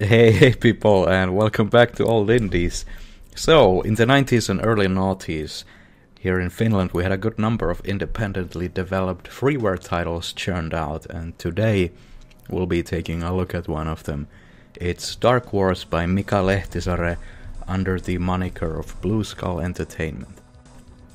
Hey people, and welcome back to Old Indies. So, in the 90s and early noughties, here in Finland we had a good number of independently developed freeware titles churned out, and today we'll be taking a look at one of them. It's Dark Wars by Mika Lehtisaari under the moniker of Blue Skull Entertainment.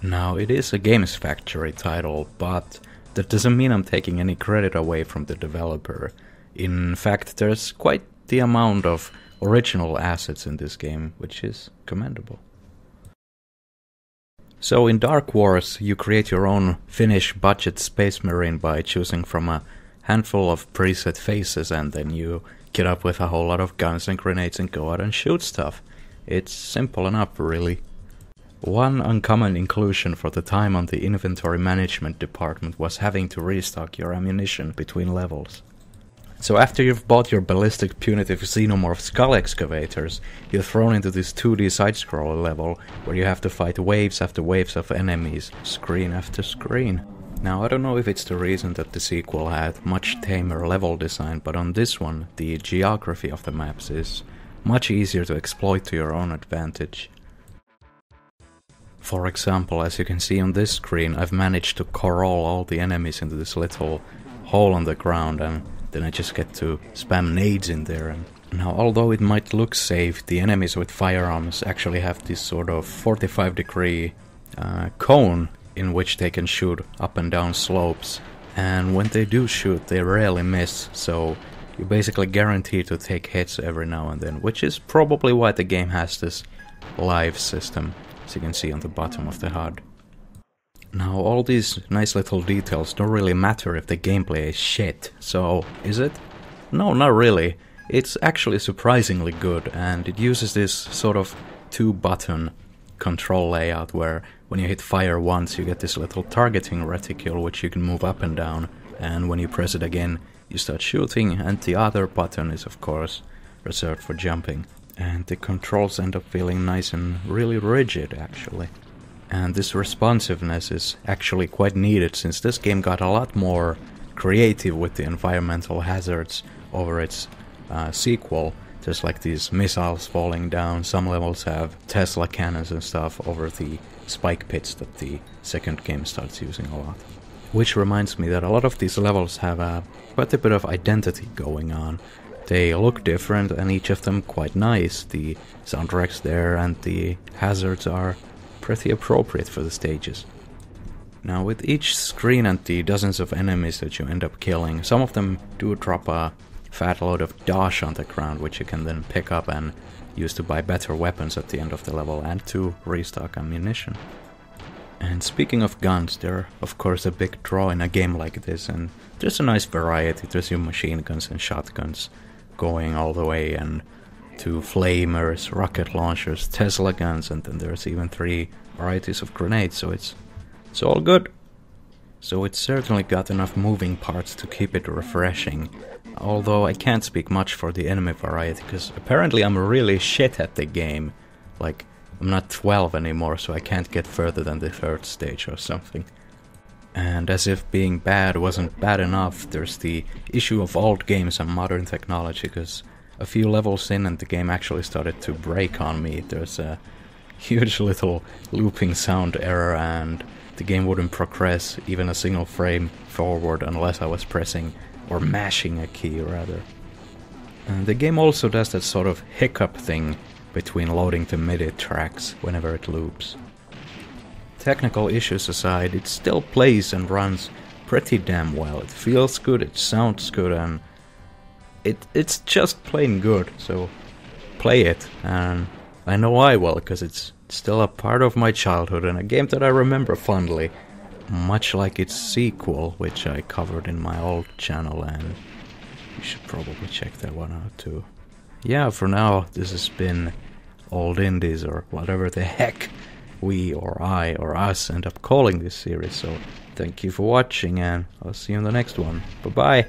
Now, it is a Games Factory title, but that doesn't mean I'm taking any credit away from the developer. In fact, there's quite the amount of original assets in this game, which is commendable. So in Dark Wars, you create your own Finnish budget space marine by choosing from a handful of preset faces, and then you get up with a whole lot of guns and grenades and go out and shoot stuff. It's simple enough, really. One uncommon inclusion for the time on the inventory management department was having to restock your ammunition between levels. So after you've bought your ballistic punitive xenomorph skull excavators, you're thrown into this 2D side-scroller level where you have to fight waves after waves of enemies, screen after screen. Now, I don't know if it's the reason that the sequel had much tamer level design, but on this one, the geography of the maps is much easier to exploit to your own advantage. For example, as you can see on this screen, I've managed to corral all the enemies into this little hole on the ground, and then I just get to spam nades in there. And now, although it might look safe, the enemies with firearms actually have this sort of 45-degree cone in which they can shoot up and down slopes. And when they do shoot, they rarely miss, so you're basically guaranteed to take hits every now and then, which is probably why the game has this live system, as you can see on the bottom of the HUD. Now, all these nice little details don't really matter if the gameplay is shit, so is it? No, not really. It's actually surprisingly good, and it uses this sort of two-button control layout where when you hit fire once you get this little targeting reticule which you can move up and down, and when you press it again you start shooting, and the other button is of course reserved for jumping. And the controls end up feeling nice and really rigid actually. And this responsiveness is actually quite needed, since this game got a lot more creative with the environmental hazards over its sequel. There's like these missiles falling down, some levels have Tesla cannons and stuff over the spike pits that the second game starts using a lot. Which reminds me that a lot of these levels have quite a bit of identity going on. They look different and each of them quite nice. The soundtrack's there and the hazards are pretty appropriate for the stages. Now, with each screen and the dozens of enemies that you end up killing, some of them do drop a fat load of dosh on the ground, which you can then pick up and use to buy better weapons at the end of the level and to restock ammunition. And speaking of guns, they're of course a big draw in a game like this, and there's a nice variety. There's your machine guns and shotguns going all the way, and to flamers, rocket launchers, Tesla guns, and then there's even 3 varieties of grenades, so it's all good. So it's certainly got enough moving parts to keep it refreshing, although I can't speak much for the enemy variety, because apparently I'm really shit at the game. Like, I'm not 12 anymore, so I can't get further than the 3rd stage or something. And as if being bad wasn't bad enough, there's the issue of old games and modern technology, because a few levels in and the game actually started to break on me. There's a huge little looping sound error, and the game wouldn't progress even a single frame forward unless I was pressing or mashing a key rather. And the game also does that sort of hiccup thing between loading the MIDI tracks whenever it loops. Technical issues aside, it still plays and runs pretty damn well. It feels good, it sounds good, and it's just plain good, so play it. And I know I will, because it's still a part of my childhood and a game that I remember fondly, much like its sequel, which I covered in my old channel, and you should probably check that one out too. Yeah, for now, this has been Old Indies, or whatever the heck we or I or us end up calling this series, so thank you for watching, and I'll see you in the next one. Bye bye!